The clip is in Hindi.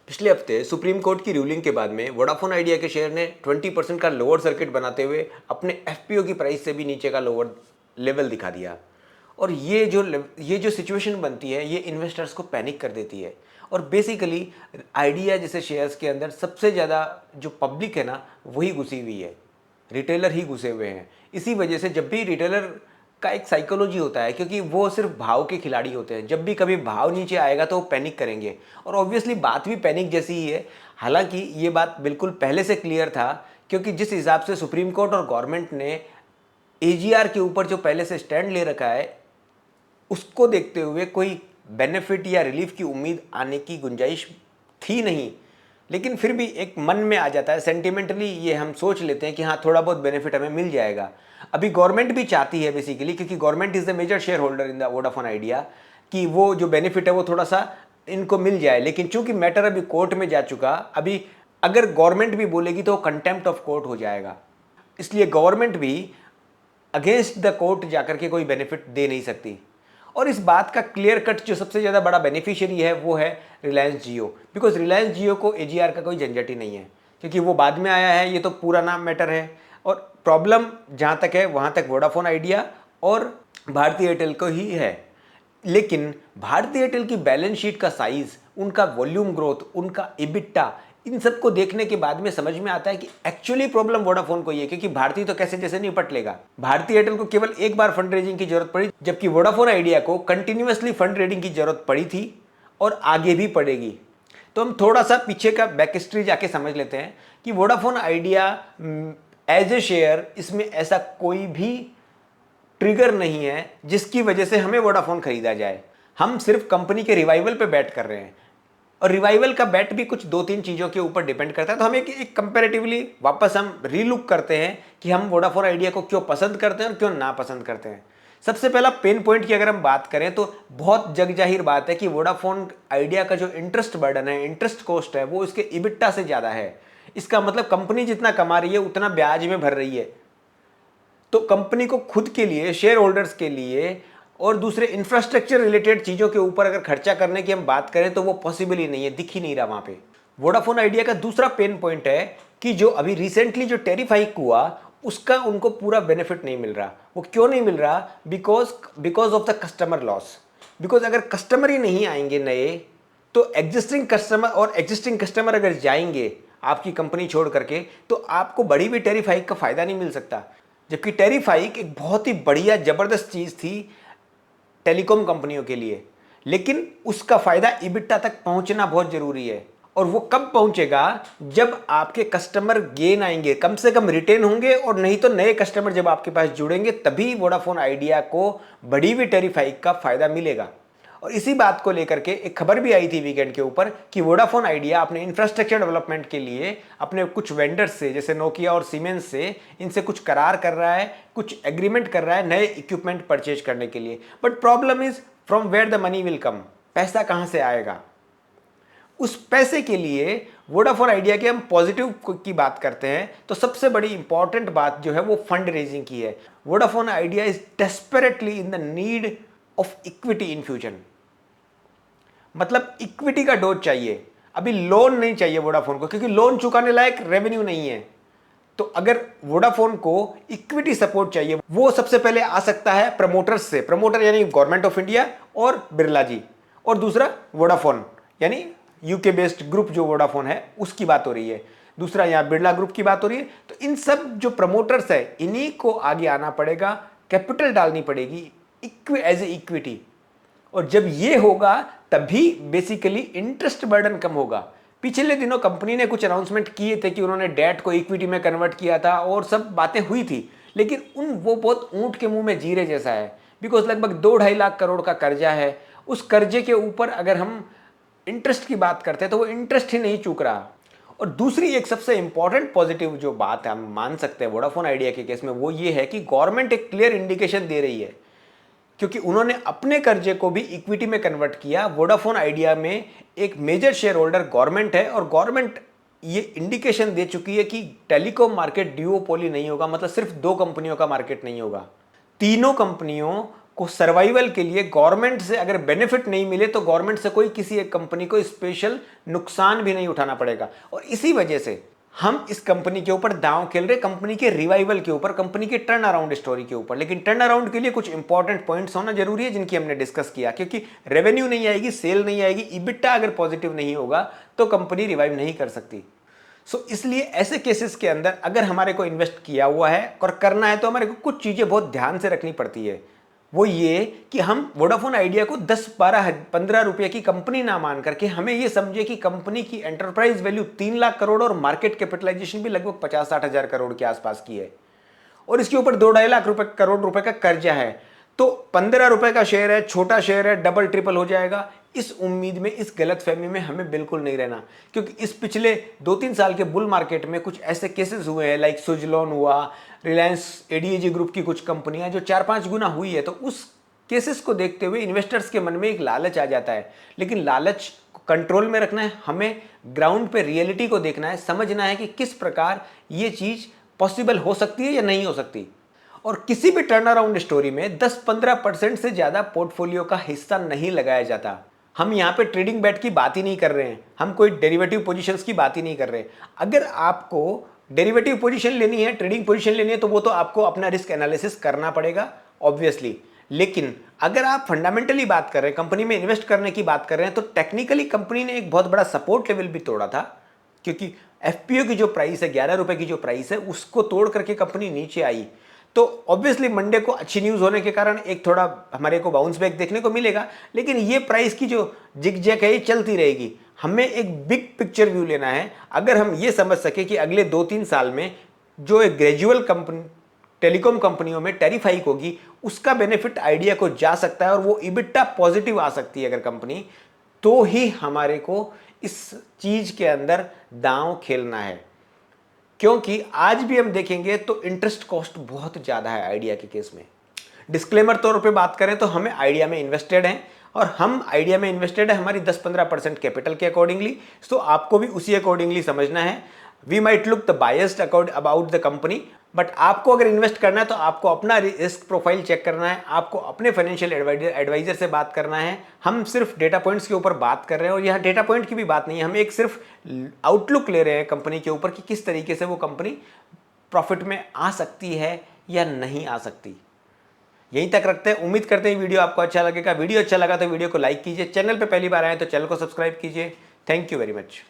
पिछले हफ्ते सुप्रीम कोर्ट की रूलिंग के बाद में वोडाफोन आइडिया के शेयर ने 20% का लोअर सर्किट बनाते हुए अपने एफपीओ की प्राइस से भी नीचे का लोअर लेवल दिखा दिया। और ये जो सिचुएशन बनती है ये इन्वेस्टर्स को पैनिक कर देती है। और बेसिकली आइडिया जैसे शेयर्स के अंदर सबसे ज़्यादा जो पब्लिक है ना वही घुसी हुई है, रिटेलर ही घुसे हुए हैं। इसी वजह से जब भी रिटेलर का एक साइकोलॉजी होता है, क्योंकि वो सिर्फ भाव के खिलाड़ी होते हैं, जब भी कभी भाव नीचे आएगा तो वो पैनिक करेंगे। और ऑब्वियसली बात भी पैनिक जैसी ही है। हालांकि ये बात बिल्कुल पहले से क्लियर था, क्योंकि जिस हिसाब से सुप्रीम कोर्ट और गवर्नमेंट ने एजीआर के ऊपर जो पहले से स्टैंड ले रखा है उसको देखते हुए कोई बेनिफिट या रिलीफ की उम्मीद आने की गुंजाइश थी नहीं। लेकिन फिर भी एक मन में आ जाता है, सेंटिमेंटली ये हम सोच लेते हैं कि हाँ थोड़ा बहुत बेनिफिट हमें मिल जाएगा। अभी गवर्नमेंट भी चाहती है बेसिकली, क्योंकि government is the major shareholder in the Vodafone Idea, कि वो जो बेनिफिट है वो थोड़ा सा इनको मिल जाए। लेकिन चूंकि मैटर अभी कोर्ट में जा चुका, अभी अगर गवर्नमेंट भी बोलेगी तो कंटेम्प्ट ऑफ कोर्ट हो जाएगा। इसलिए गवर्नमेंट भी अगेंस्ट द कोर्ट जाकर के कोई बेनिफिट दे नहीं सकती। और इस बात का क्लियर कट जो सबसे ज़्यादा बड़ा बेनिफिशियरी है वो है रिलायंस जियो, बिकॉज रिलायंस जियो को एजीआर का कोई झंझट ही नहीं है, क्योंकि वो बाद में आया है, ये तो पुराना मैटर है। और प्रॉब्लम जहाँ तक है वहाँ तक वोडाफोन आइडिया और भारती एयरटेल को ही है। लेकिन भारती एयरटेल की बैलेंस शीट का साइज, उनका वॉल्यूम ग्रोथ, उनका इबिट्टा, इन सब को देखने के बाद में समझ में आता है कि एक्चुअली प्रॉब्लम वोडाफोन को ही है, क्योंकि भारती तो कैसे जैसे निपट लेगा। भारती एयरटेल को केवल एक बार फंड रेजिंग की जरूरत पड़ी, जबकि वोडाफोन आइडिया को कंटिन्यूअसली फंड रेजिंग की जरूरत पड़ी थी और आगे भी पड़ेगी। तो हम थोड़ा सा पीछे का बैक हिस्ट्री जाके समझ लेते हैं कि Vodafone Idea as a share, इसमें ऐसा कोई भी ट्रिगर नहीं है जिसकी वजह से हमें वोडाफोन खरीदा जाए। हम सिर्फ कंपनी के रिवाइवल पे बैट कर रहे हैं, और रिवाइवल का बैट भी कुछ दो तीन चीज़ों के ऊपर डिपेंड करता है। तो हम एक कंपैरेटिवली वापस हम रीलुक करते हैं कि हम वोडाफोन आइडिया को क्यों पसंद करते हैं और क्यों ना पसंद करते हैं। सबसे पहला पेन पॉइंट की अगर हम बात करें तो बहुत जग जाहिर बात है कि वोडाफोन आइडिया का जो इंटरेस्ट बर्डन है, इंटरेस्ट कॉस्ट है, वो इसके इबिट्टा से ज़्यादा है। इसका मतलब कंपनी जितना कमा रही है उतना ब्याज में भर रही है। तो कंपनी को खुद के लिए, शेयर होल्डर्स के लिए और दूसरे इंफ्रास्ट्रक्चर रिलेटेड चीज़ों के ऊपर अगर खर्चा करने की हम बात करें तो वो पॉसिबल ही नहीं है, दिख ही नहीं रहा वहाँ पे। वोडाफोन आइडिया का दूसरा पेन पॉइंट है कि जो अभी रिसेंटली जो टैरिफ हाइक हुआ उसका उनको पूरा बेनिफिट नहीं मिल रहा। वो क्यों नहीं मिल रहा? Because of the customer loss. Because अगर कस्टमर ही नहीं आएंगे नए, तो एग्जिस्टिंग कस्टमर अगर जाएंगे आपकी कंपनी छोड़ करके, तो आपको बड़ी हुई टैरिफ हाइक का फायदा नहीं मिल सकता। जबकि टैरिफ हाइक एक बहुत ही बढ़िया जबरदस्त चीज थी टेलीकॉम कंपनियों के लिए, लेकिन उसका फायदा इबिट्टा तक पहुंचना बहुत जरूरी है। और वो कब पहुंचेगा? जब आपके कस्टमर गेन आएंगे, कम से कम रिटेन होंगे, और नहीं तो नए कस्टमर जब आपके पास जुड़ेंगे तभी वोडाफोन आइडिया को बढ़ी हुई टैरिफ हाइक का फायदा मिलेगा। और इसी बात को लेकर के एक खबर भी आई थी वीकेंड के ऊपर कि वोडाफोन आइडिया अपने इंफ्रास्ट्रक्चर डेवलपमेंट के लिए अपने कुछ वेंडर्स से, जैसे नोकिया और सीमेंस से, इनसे कुछ करार कर रहा है, कुछ एग्रीमेंट कर रहा है नए इक्विपमेंट परचेज करने के लिए। But problem is from where the money will come. पैसा कहां से आएगा? उस पैसे के लिए वोडाफोन आइडिया के हम पॉजिटिव की बात करते हैं तो सबसे बड़ी इंपॉर्टेंट बात जो है वो फंड रेजिंग की है। Vodafone idea is desperately in the need of equity infusion. मतलब इक्विटी का डोज चाहिए। अभी लोन नहीं चाहिए वोडाफोन को, क्योंकि लोन चुकाने लायक रेवेन्यू नहीं है। तो अगर वोडाफोन को इक्विटी सपोर्ट चाहिए, वो सबसे पहले आ सकता है प्रमोटर्स से। प्रमोटर यानी गवर्नमेंट ऑफ इंडिया और बिरला जी, और दूसरा वोडाफोन यानी यूके बेस्ड ग्रुप जो वोडाफोन है उसकी बात हो रही है, दूसरा यहाँ बिरला ग्रुप की बात हो रही है। तो इन सब जो प्रमोटर्स है इन्हीं को आगे आना पड़ेगा, कैपिटल डालनी पड़ेगी एज ए इक्विटी। और जब ये होगा तभी बेसिकली इंटरेस्ट बर्डन कम होगा। पिछले दिनों कंपनी ने कुछ अनाउंसमेंट किए थे कि उन्होंने डेट को इक्विटी में कन्वर्ट किया था और सब बातें हुई थी, लेकिन वो बहुत ऊंट के मुंह में जीरे जैसा है। बिकॉज लगभग 2-2.5 लाख करोड़ का कर्जा है। उस कर्जे के ऊपर अगर हम इंटरेस्ट की बात करते हैं तो वो इंटरेस्ट ही नहीं चूक रहा। और दूसरी एक सबसे इंपॉर्टेंट पॉजिटिव जो बात है हम मान सकते हैं वोडाफोन आइडिया के केस में, वो ये है कि गवर्नमेंट एक क्लियर इंडिकेशन दे रही है, क्योंकि उन्होंने अपने कर्जे को भी इक्विटी में कन्वर्ट किया। वोडाफोन आइडिया में एक मेजर शेयर होल्डर गवर्नमेंट है, और गवर्नमेंट ये इंडिकेशन दे चुकी है कि टेलीकॉम मार्केट ड्यूओपोली नहीं होगा। मतलब सिर्फ 2 कंपनियों का मार्केट नहीं होगा, तीनों कंपनियों को सर्वाइवल के लिए गवर्नमेंट से अगर बेनिफिट नहीं मिले तो गवर्नमेंट से कोई किसी एक कंपनी को स्पेशल नुकसान भी नहीं उठाना पड़ेगा। और इसी वजह से हम इस कंपनी के ऊपर दांव खेल रहे, कंपनी के रिवाइवल के ऊपर, कंपनी के टर्न अराउंड स्टोरी के ऊपर। लेकिन टर्न अराउंड के लिए कुछ इंपॉर्टेंट पॉइंट्स होना जरूरी है जिनकी हमने डिस्कस किया, क्योंकि रेवेन्यू नहीं आएगी, सेल नहीं आएगी, इबिटा अगर पॉजिटिव नहीं होगा तो कंपनी रिवाइव नहीं कर सकती। इसलिए ऐसे केसेस के अंदर अगर हमारे को इन्वेस्ट किया हुआ है और करना है तो हमारे को कुछ चीजें बहुत ध्यान से रखनी पड़ती है। वो ये कि हम वोडाफोन आइडिया को 10, 12, 15 रुपए की कंपनी ना मान करके हमें ये समझे कि कंपनी की एंटरप्राइज वैल्यू 3 लाख करोड़ और मार्केट कैपिटलाइजेशन भी लगभग 50-60 हजार करोड़ के आसपास की है और इसके ऊपर 2-2.5 लाख करोड़ रुपए का कर्जा है। तो 15 रुपए का शेयर है, छोटा शेयर है, डबल ट्रिपल हो जाएगा। इस उम्मीद में, इस गलतफहमी में हमें बिल्कुल नहीं रहना, क्योंकि इस पिछले 2-3 साल के बुल मार्केट में कुछ ऐसे केसेस हुए हैं, लाइक सुजलॉन हुआ, रिलायंस एडीएजी ग्रुप की कुछ कंपनियां जो 4-5 गुना हुई है। तो उस केसेस को देखते हुए इन्वेस्टर्स के मन में एक लालच आ जाता है, लेकिन लालच को कंट्रोल में रखना है। हमें ग्राउंड पे रियलिटी को देखना है, समझना है कि किस प्रकार ये चीज पॉसिबल हो सकती है या नहीं हो सकती। और किसी भी टर्न अराउंड स्टोरी में 10-15% से ज्यादा पोर्टफोलियो का हिस्सा नहीं लगाया जाता। हम यहाँ पे ट्रेडिंग बेट की बात ही नहीं कर रहे हैं, हम कोई डेरिवेटिव पोजीशंस की बात ही नहीं कर रहे। अगर आपको डेरिवेटिव पोजीशन लेनी है, ट्रेडिंग पोजीशन लेनी है, तो वो तो आपको अपना रिस्क एनालिसिस करना पड़ेगा ऑब्वियसली। लेकिन अगर आप फंडामेंटली बात कर रहे हैं, कंपनी में इन्वेस्ट करने की बात कर रहे हैं, तो टेक्निकली कंपनी ने एक बहुत बड़ा सपोर्ट लेवल भी तोड़ा था, क्योंकि एफपीओ की जो प्राइस है, 11 रुपए की जो प्राइस है, उसको तोड़ करके कंपनी नीचे आई। तो ऑब्वियसली मंडे को अच्छी न्यूज होने के कारण एक थोड़ा हमारे को बाउंस बैक देखने को मिलेगा, लेकिन ये प्राइस की जो जिग-जैग है ये चलती रहेगी। हमें एक बिग पिक्चर व्यू लेना है। अगर हम ये समझ सके कि अगले 2-3 साल में जो एक ग्रेजुअल कंपनी टेलीकॉम कंपनियों में टैरिफ हाइक होगी, उसका बेनिफिट आइडिया को जा सकता है और वो इबिटा पॉजिटिव आ सकती है अगर कंपनी, तो ही हमारे को इस चीज के अंदर दांव खेलना है। क्योंकि आज भी हम देखेंगे तो इंटरेस्ट कॉस्ट बहुत ज्यादा है आइडिया के केस में। डिस्क्लेमर तौर पे बात करें तो हमें आइडिया में इन्वेस्टेड हैं और हम आइडिया में इन्वेस्टेड है हमारी 10-15% कैपिटल के अकॉर्डिंगली। तो आपको भी उसी अकॉर्डिंगली समझना है। We might look the biased about the company, but आपको अगर इन्वेस्ट करना है तो आपको अपना रिस्क प्रोफाइल चेक करना है, आपको अपने फाइनेंशियल एडवाइजर से बात करना है। हम सिर्फ डेटा पॉइंट्स के ऊपर बात कर रहे हैं और यहाँ डेटा पॉइंट की भी बात नहीं है, हम एक सिर्फ आउटलुक ले रहे हैं कंपनी के ऊपर कि किस तरीके से वो कंपनी प्रॉफिट में आ सकती है या नहीं आ सकती। यहीं तक रखते हैं। उम्मीद करते हैं वीडियो आपको अच्छा लगेगा। वीडियो अच्छा लगा तो वीडियो को लाइक कीजिए, चैनल पे पहली बार आए तो चैनल को सब्सक्राइब कीजिए। Thank you very much.